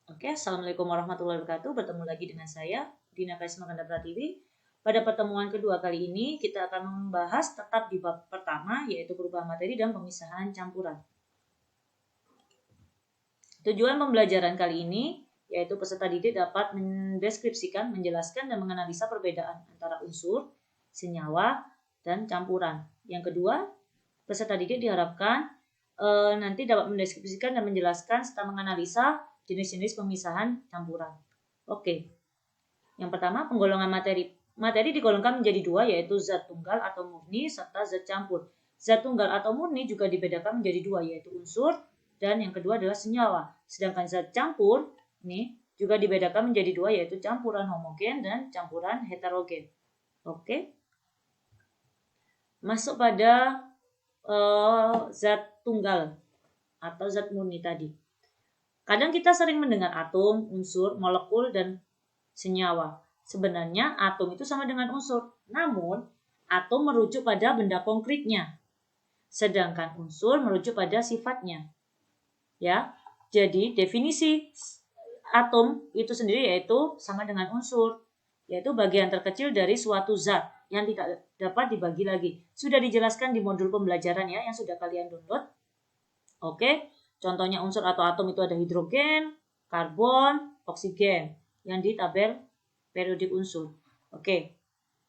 Oke, Assalamualaikum warahmatullahi wabarakatuh. Bertemu lagi dengan saya, Dina Karisma Kanda Pratiwi. Pada pertemuan kedua kali ini, kita akan membahas tetap di bab pertama, yaitu perubahan materi dan pemisahan campuran. Tujuan pembelajaran kali ini, yaitu peserta didik dapat mendeskripsikan, menjelaskan, dan menganalisa perbedaan antara unsur, senyawa, dan campuran. Yang kedua, peserta didik diharapkan nanti dapat mendeskripsikan dan menjelaskan serta menganalisa jenis-jenis pemisahan campuran. Oke. Yang pertama, penggolongan materi. Materi digolongkan menjadi dua, yaitu zat tunggal atau murni serta zat campur. Zat tunggal atau murni juga dibedakan menjadi dua, yaitu unsur dan yang kedua adalah senyawa. Sedangkan zat campur ini juga dibedakan menjadi dua, yaitu campuran homogen dan campuran heterogen. Oke. Masuk pada zat tunggal atau zat murni tadi. Kadang kita sering mendengar atom, unsur, molekul, dan senyawa. Sebenarnya atom itu sama dengan unsur, namun atom merujuk pada benda konkretnya, sedangkan unsur merujuk pada sifatnya. Ya, jadi definisi atom itu sendiri yaitu sama dengan unsur, yaitu bagian terkecil dari suatu zat yang tidak dapat dibagi lagi. Sudah dijelaskan di modul pembelajaran ya, yang sudah kalian download. Oke. Contohnya unsur atau atom itu ada hidrogen, karbon, oksigen yang di tabel periodik unsur. Oke.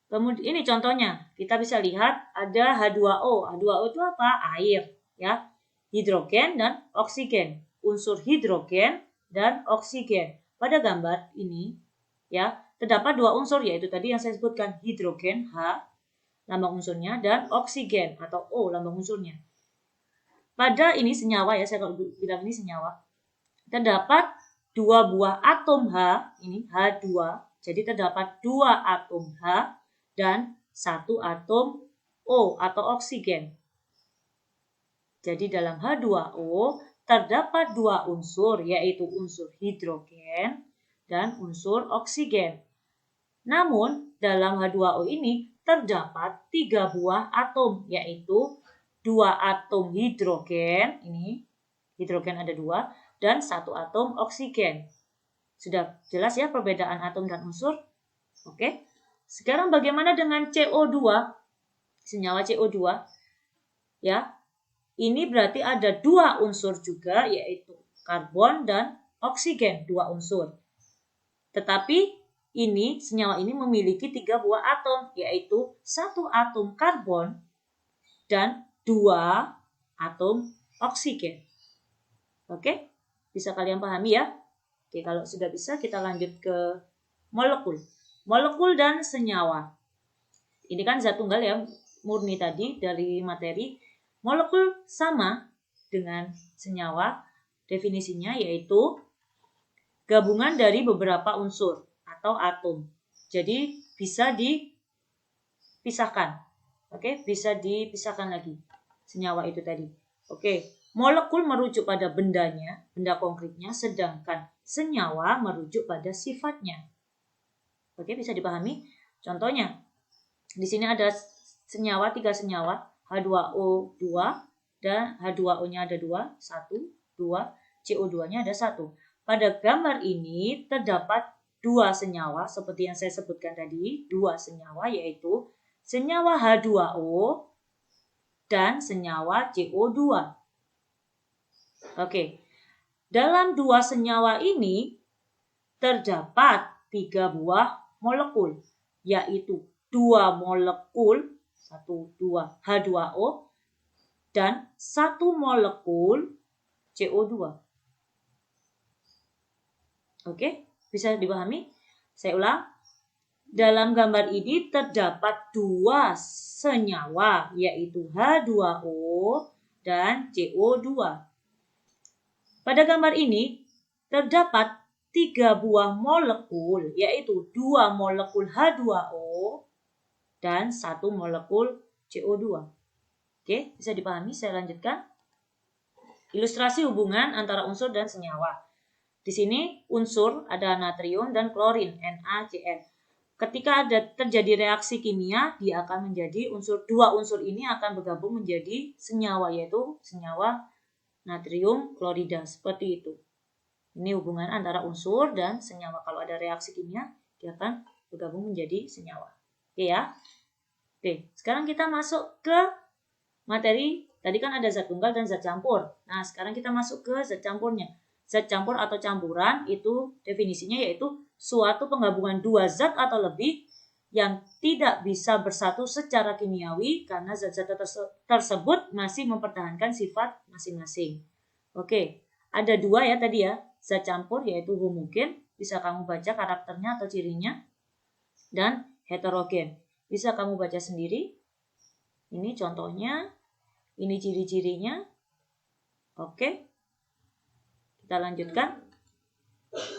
Kemudian ini contohnya, kita bisa lihat ada H2O. H2O itu apa? Air, ya. Hidrogen dan oksigen. Unsur hidrogen dan oksigen. Pada gambar ini, ya, terdapat dua unsur yaitu tadi yang saya sebutkan hidrogen H lambang unsurnya dan oksigen atau O lambang unsurnya. Pada ini senyawa ya, saya bilang ini senyawa. Terdapat dua buah atom H, ini H2. Jadi terdapat dua atom H dan satu atom O atau oksigen. Jadi dalam H2O terdapat dua unsur, yaitu unsur hidrogen dan unsur oksigen. Namun dalam H2O ini terdapat tiga buah atom, yaitu dua atom hidrogen, ini hidrogen ada dua, dan satu atom oksigen. Sudah jelas ya perbedaan atom dan unsur? Oke. Sekarang bagaimana dengan CO2? Senyawa CO2. Ya. Ini berarti ada dua unsur juga, yaitu karbon dan oksigen, dua unsur. Tetapi ini senyawa ini memiliki tiga buah atom, yaitu satu atom karbon dan dua atom oksigen. Oke, bisa kalian pahami ya? Oke, kalau sudah bisa kita lanjut ke molekul. Molekul dan senyawa. Ini kan zat tunggal ya, murni tadi dari materi. Molekul sama dengan senyawa. Definisinya yaitu gabungan dari beberapa unsur atau atom. Jadi bisa dipisahkan. Oke, bisa dipisahkan lagi senyawa itu tadi. Oke, molekul merujuk pada bendanya, benda konkretnya, sedangkan senyawa merujuk pada sifatnya. Oke, bisa dipahami? Contohnya, di sini ada senyawa, 3 senyawa, H2O2 dan H2O-nya ada 2, 1, 2, CO2-nya ada 1. Pada gambar ini terdapat dua senyawa seperti yang saya sebutkan tadi, dua senyawa yaitu senyawa H2O dan senyawa CO2. Oke. Dalam dua senyawa ini terdapat 3 buah molekul, yaitu 2 molekul 2 H2O dan 1 molekul CO2. Oke, bisa dipahami? Saya ulang. Dalam gambar ini terdapat 2 senyawa, yaitu H2O dan CO2. Pada gambar ini terdapat 3 buah molekul, yaitu 2 molekul H2O dan 1 molekul CO2. Oke, bisa dipahami? Saya lanjutkan. Ilustrasi hubungan antara unsur dan senyawa. Di sini unsur ada natrium dan klorin, NaCl. Ketika ada terjadi reaksi kimia, dia akan menjadi dua unsur ini akan bergabung menjadi senyawa, yaitu senyawa natrium klorida, seperti itu. Ini hubungan antara unsur dan senyawa. Kalau ada reaksi kimia, dia akan bergabung menjadi senyawa. Oke ya. Oke, sekarang kita masuk ke materi. Tadi kan ada zat tunggal dan zat campur. Nah, sekarang kita masuk ke zat campurnya. Zat campur atau campuran itu definisinya yaitu suatu penggabungan dua zat atau lebih yang tidak bisa bersatu secara kimiawi karena zat-zat tersebut masih mempertahankan sifat masing-masing. Oke, ada dua ya tadi ya. Zat campur yaitu homogen, bisa kamu baca karakternya atau cirinya. Dan heterogen, bisa kamu baca sendiri. Ini contohnya, ini ciri-cirinya. Oke, kita lanjutkan.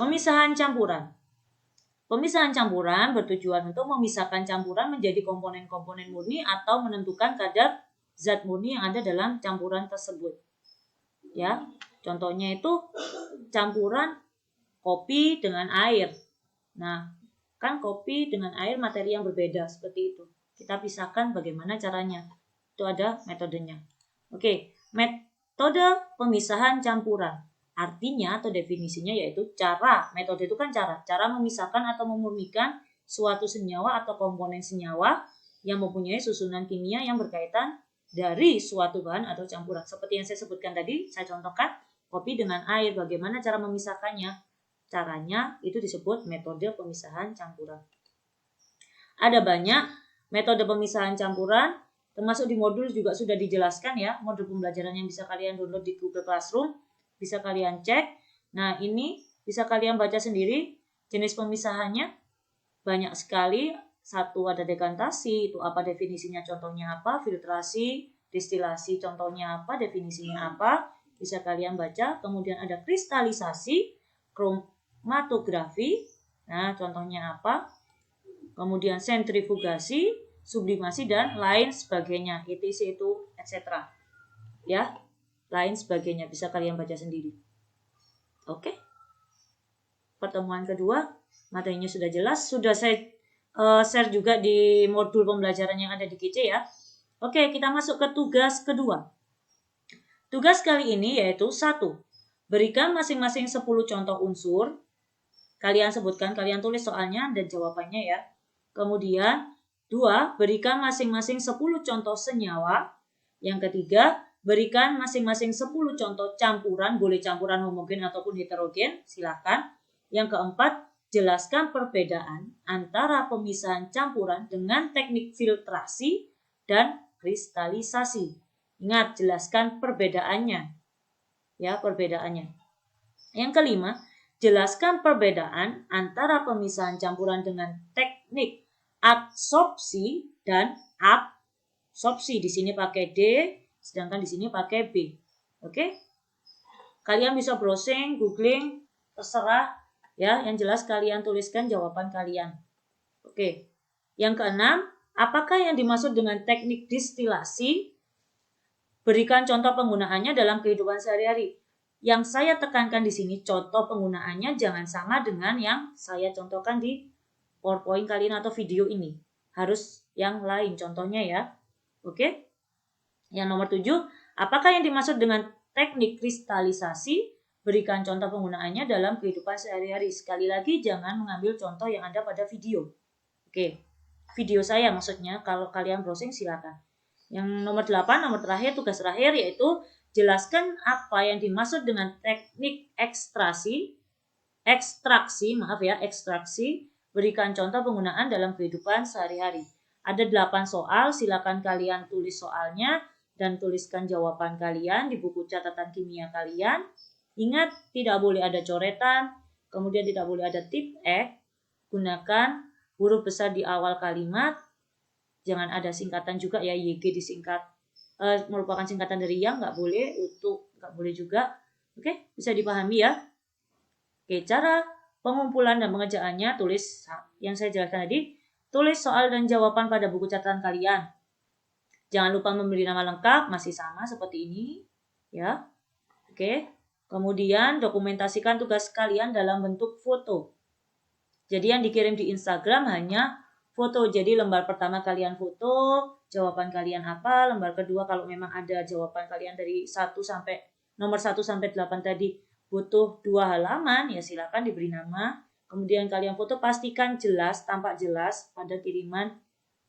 Pemisahan campuran. Pemisahan campuran bertujuan untuk memisahkan campuran menjadi komponen-komponen murni atau menentukan kadar zat murni yang ada dalam campuran tersebut. Ya, contohnya itu campuran kopi dengan air. Nah, kan kopi dengan air materi yang berbeda seperti itu. Kita pisahkan bagaimana caranya. Itu ada metodenya. Oke, metode pemisahan campuran. Artinya atau definisinya yaitu cara. Metode itu kan cara memisahkan atau memurnikan suatu senyawa atau komponen senyawa yang mempunyai susunan kimia yang berkaitan dari suatu bahan atau campuran. Seperti yang saya sebutkan tadi, saya contohkan kopi dengan air. Bagaimana cara memisahkannya? Caranya itu disebut metode pemisahan campuran. Ada banyak metode pemisahan campuran, termasuk di modul juga sudah dijelaskan ya, modul pembelajaran yang bisa kalian download di Google Classroom. Bisa kalian cek. Nah, ini bisa kalian baca sendiri. Jenis pemisahannya banyak sekali. Satu ada dekantasi, itu apa definisinya, contohnya apa, filtrasi, distilasi, contohnya apa, definisinya apa, bisa kalian baca. Kemudian ada kristalisasi, kromatografi, nah contohnya apa, kemudian sentrifugasi, sublimasi, dan lain sebagainya, etc. itu, etc. Ya. Lain sebagainya bisa kalian baca sendiri. Oke. Pertemuan kedua, materinya sudah jelas, sudah saya share juga di modul pembelajaran yang ada di GC ya. Oke, kita masuk ke tugas kedua. Tugas kali ini yaitu 1. Berikan masing-masing 10 contoh unsur. Kalian sebutkan, kalian tulis soalnya dan jawabannya ya. Kemudian 2. Berikan masing-masing 10 contoh senyawa. Yang ketiga, berikan masing-masing 10 contoh campuran, boleh campuran homogen ataupun heterogen, silakan. Yang keempat, jelaskan perbedaan antara pemisahan campuran dengan teknik filtrasi dan kristalisasi. Ingat, jelaskan perbedaannya. Ya, perbedaannya. Yang kelima, jelaskan perbedaan antara pemisahan campuran dengan teknik adsorpsi dan absorpsi. Di sini pakai D, sedangkan di sini pakai B. Oke? Kalian bisa browsing, googling, terserah ya. Yang jelas kalian tuliskan jawaban kalian. Oke. Yang keenam, apakah yang dimaksud dengan teknik distilasi? Berikan contoh penggunaannya dalam kehidupan sehari-hari. Yang saya tekankan di sini, contoh penggunaannya jangan sama dengan yang saya contohkan di PowerPoint kalian atau video ini. Harus yang lain contohnya ya. Oke? Yang nomor 7, apakah yang dimaksud dengan teknik kristalisasi? Berikan contoh penggunaannya dalam kehidupan sehari-hari. Sekali lagi, jangan mengambil contoh yang ada pada video. Oke, video saya maksudnya, kalau kalian browsing silakan. Yang nomor 8, nomor terakhir, tugas terakhir, yaitu jelaskan apa yang dimaksud dengan teknik ekstraksi. Berikan contoh penggunaan dalam kehidupan sehari-hari. Ada 8 soal, silakan kalian tulis soalnya dan tuliskan jawaban kalian di buku catatan kimia kalian. Ingat, tidak boleh ada coretan, kemudian tidak boleh ada tip X. Gunakan huruf besar di awal kalimat. Jangan ada singkatan juga ya, YG disingkat. Merupakan singkatan dari yang, nggak boleh, untuk nggak boleh juga. Oke, bisa dipahami ya. Oke, cara pengumpulan dan pengerjaannya tulis yang saya jelaskan tadi. Tulis soal dan jawaban pada buku catatan kalian. Jangan lupa memberi nama lengkap, masih sama seperti ini. Ya. Oke. Kemudian dokumentasikan tugas kalian dalam bentuk foto. Jadi yang dikirim di Instagram hanya foto. Jadi lembar pertama kalian foto, jawaban kalian apa, lembar kedua kalau memang ada jawaban kalian dari nomor 1 sampai 8 tadi, butuh 2 halaman, ya silakan diberi nama. Kemudian kalian foto, pastikan jelas, tampak jelas pada kiriman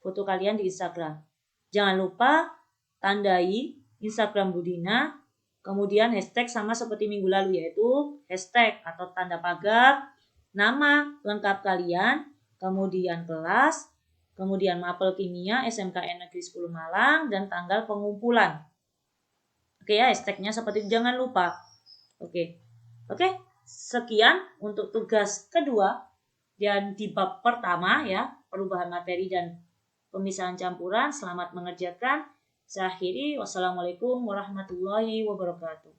foto kalian di Instagram. Jangan lupa tandai Instagram Budina, kemudian hashtag sama seperti minggu lalu, yaitu hashtag atau tanda pagar, nama lengkap kalian, kemudian kelas, kemudian mapel kimia SMKN Negeri 10 Malang, dan tanggal pengumpulan. Oke ya, hashtagnya seperti itu, jangan lupa. Oke, sekian untuk tugas kedua dan di bab pertama ya, perubahan materi dan pemisahan campuran. Selamat mengerjakan. Saya akhiri. Wassalamualaikum warahmatullahi wabarakatuh.